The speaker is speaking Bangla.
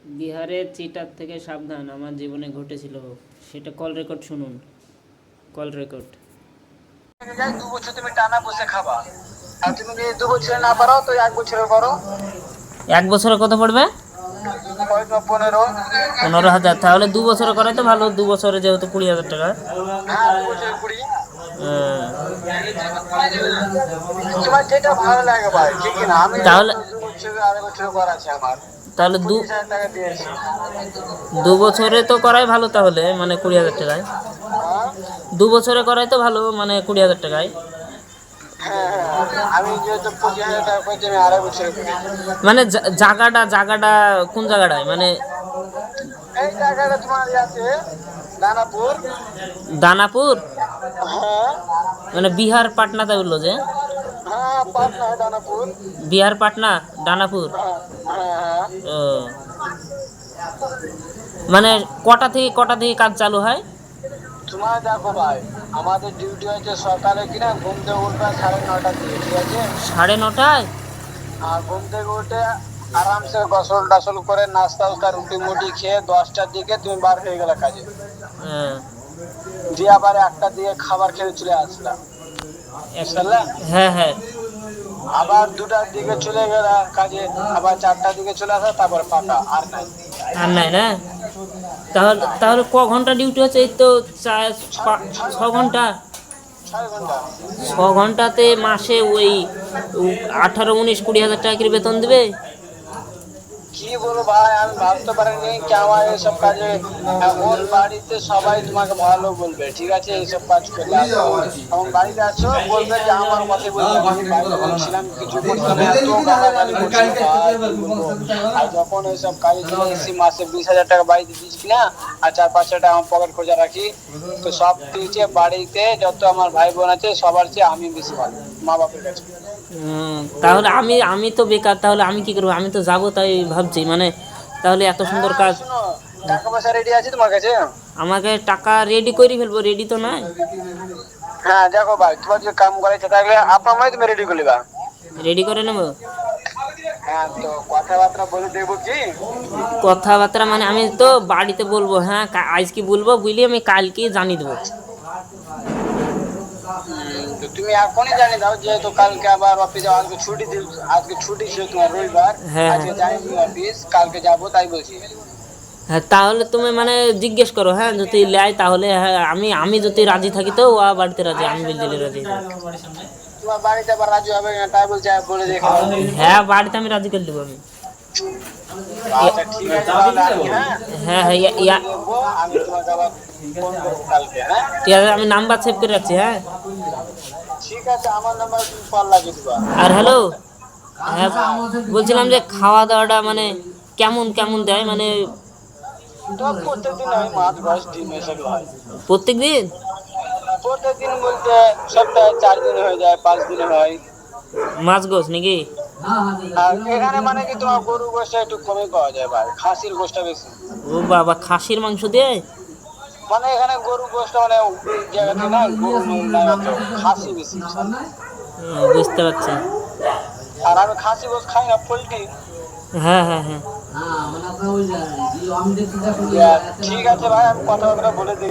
বিহারের চিটার থেকে সাবধান, আমার জীবনে ঘটেছিল সেটা। কল রেকর্ড শুনুন, কল রেকর্ড। 2 বছর তুমি টানা বসে খাবা, আর তুমি যদি 2 বছরে না পারো তো 1 বছরে করো। 1 বছরে কত পড়বে? 15। 15,000। তাহলে 2 বছরে করাই তো ভালো, 2 বছরে যেহেতু 20,000 টাকা। হ্যাঁ, 2 বছরে 20। আহ, তোমার যেটা ভালো লাগে ভাই, ঠিক না? আমি তাহলে 2 বছরে 2.5 বছরে করা আছে আমার, তাহলে 25,000 টাকা দিয়েছি। 2 বছরে তো করাই ভালো, তাহলে মানে 20,000 টাকায়। হ্যাঁ 2 বছরে করাই তো ভালো, মানে 20,000 টাকায়। হ্যাঁ হ্যাঁ, আমি যেহেতু 25,000 টাকা পেয়েছি, আমি 2.5 বছরে করি। মানে জায়গাটা কোন জায়গাটায়, মানে এই জায়গাটা তোমার আছে দানাপুর। দানাপুর? হ্যাঁ মানে বিহার পাটনাতে বললো যে? হ্যাঁ, পাটনা দানাপুর। বিহার পাটনা দানাপুর। হ্যাঁ হ্যাঁ হ্যাঁ। ও, মানে কটা থেকে কাজ চালু হয়? তোমার দেখো ভাই, আমাদের ডিউটি হচ্ছে সকালে কিনা ঘুম থেকে উঠবে 9:30 দিয়ে, ঠিক আছে? 9:30? আর ঘুম থেকে উঠে আরামসে গোসল টাসল করে নাস্তা উস্তা রুটি মুটি খেয়ে 10টার দিকে তুমি বার হয়ে গেলে কাজে। হ্যাঁ। দিয়ে আবার 1টার দিকে খাবার খেয়ে চলে আসলাম, বুঝলে? হ্যাঁ হ্যাঁ। আবার 2টার দিকে চলে গেলে কাজে, আবার 4টার দিকে চলে আসা, তারপর ফাঁকা আর নাই। আর নাই না? তাহলে ক ঘন্টা ডিউটি হচ্ছে? এই তো 6 ঘন্টা। 6 ঘন্টা। 6 ঘন্টাতে মাসে ওই 18, 19, 20,000 টাকা করে বেতন দেবে? কি বলবো ভাই, আমি ভাবতে পারিনি কি আমার এইসব কাজে এমন বাড়িতে সবাই তোমাকে ভালো বলবে, ঠিক আছে? এইসব কাজ করলে এখন বাড়িতে আছো বলবে যে আমার মতে বলবে, আমি বাইরে বলছিলাম কিছু করতাম না, এত গালাগালি করছি ভাই, কি বলবো। আর যখন এইসব কাজে চলে এসেছি, মাসে 20,000 টাকা বাড়িতে দিচ্ছি কিনা, আর 4-5 টাকা আমার পকেট খরচা রাখি, তো সব দিয়েছে বাড়িতে যত আমার ভাই বোন আছে সবার চেয়ে আমি বেশি ভালো মা বাপের কাছে। তাহলে আমি তো বেকার, তাহলে আমি কি করবো? আমি তো যাবো তাই ভাবছি, মানে তাহলে এত সুন্দর হ্যাঁ কাজ। শোনো, টাকা পয়সা রেডি আছে তোমার কাছে? আমাকে টাকা রেডি করে ফেলবো, রেডি তো নাই। হ্যাঁ দেখো ভাই, তোমার যে কাম করাইতে থাকলে আপনার মানে তুমি রেডি করলিবা। রেডি করে নেবো। হ্যাঁ, তো কথাবার্তা বলে দেবো কি? কথাবার্তা মানে আমি তো বাড়িতে বলবো, হ্যাঁ আজকে বলবো, বুঝলি আমি কালকে জানিয়ে দেবো। তো তুমি এখনই জানিয়ে দাও, যেহেতু কালকে আবার অফিস যাও, আজকে ছুটি ছিল তোমার রবিবার, হ্যাঁ আজকে যাইনি অফিস, কালকে যাবো তাই বলছি। হ্যাঁ, তাহলে তুমি মানে জিজ্ঞেস করো, হ্যাঁ যদি লেয় তাহলে হ্যাঁ, আমি যদি রাজি থাকি তো ও বাড়িতে রাজি, আমি বললে রাজি থাকি। তোমার বাড়িতে আবার রাজি হবে না তাই বলছে, বলে দেখো। হ্যাঁ, বাড়িতে আমি রাজি করে দেবো আমি। আচ্ছা ঠিক আছে তাহলে আসি, হ্যাঁ হ্যাঁ হ্যাঁ, দেখবো, আমি তোমাকে আবার ফোন করবো কালকে, হ্যাঁ? ঠিক আছে, আমি নাম্বার সেভ করে রাখছি। হ্যাঁ, ঠিক আছে, আমার নাম্বার তুমি কল লাগিয়ে দিবা। আর হ্যালো, হ্যাঁ বলছিলাম যে খাওয়া দাওয়াটা মানে কেমন কেমন দেয়, মানে তো প্রত্যেকদিন হয় মাছ মাছ ডিম এসবই হয়। প্রত্যেক দিন? প্রত্যেকদিন বলতে সপ্তাহে 4 দিন হয়ে যায়, 5 দিনে হয়। মাছ গোছ নাকি? আর এখানে মানে কি তোমার গরু গোষ্ঠটা একটু কমই পাওয়া যায় ভাই, খাসির গোষ্ঠটা বেশি। ও বাবা, খাসির মাংস দেয়? মানে এখানে গরু গোষ্ঠটা মানে ওই জায়গাতে না, গরু নাই অত, খাসি বেশি। বুঝতে পারছি। আর আমি খাসি গোষ্ঠ খাই না, পোল্ট্রি। হ্যাঁ হ্যাঁ হ্যাঁ। ঠিক আছে ভাই, আমি কথাবার্তা বলে দিই।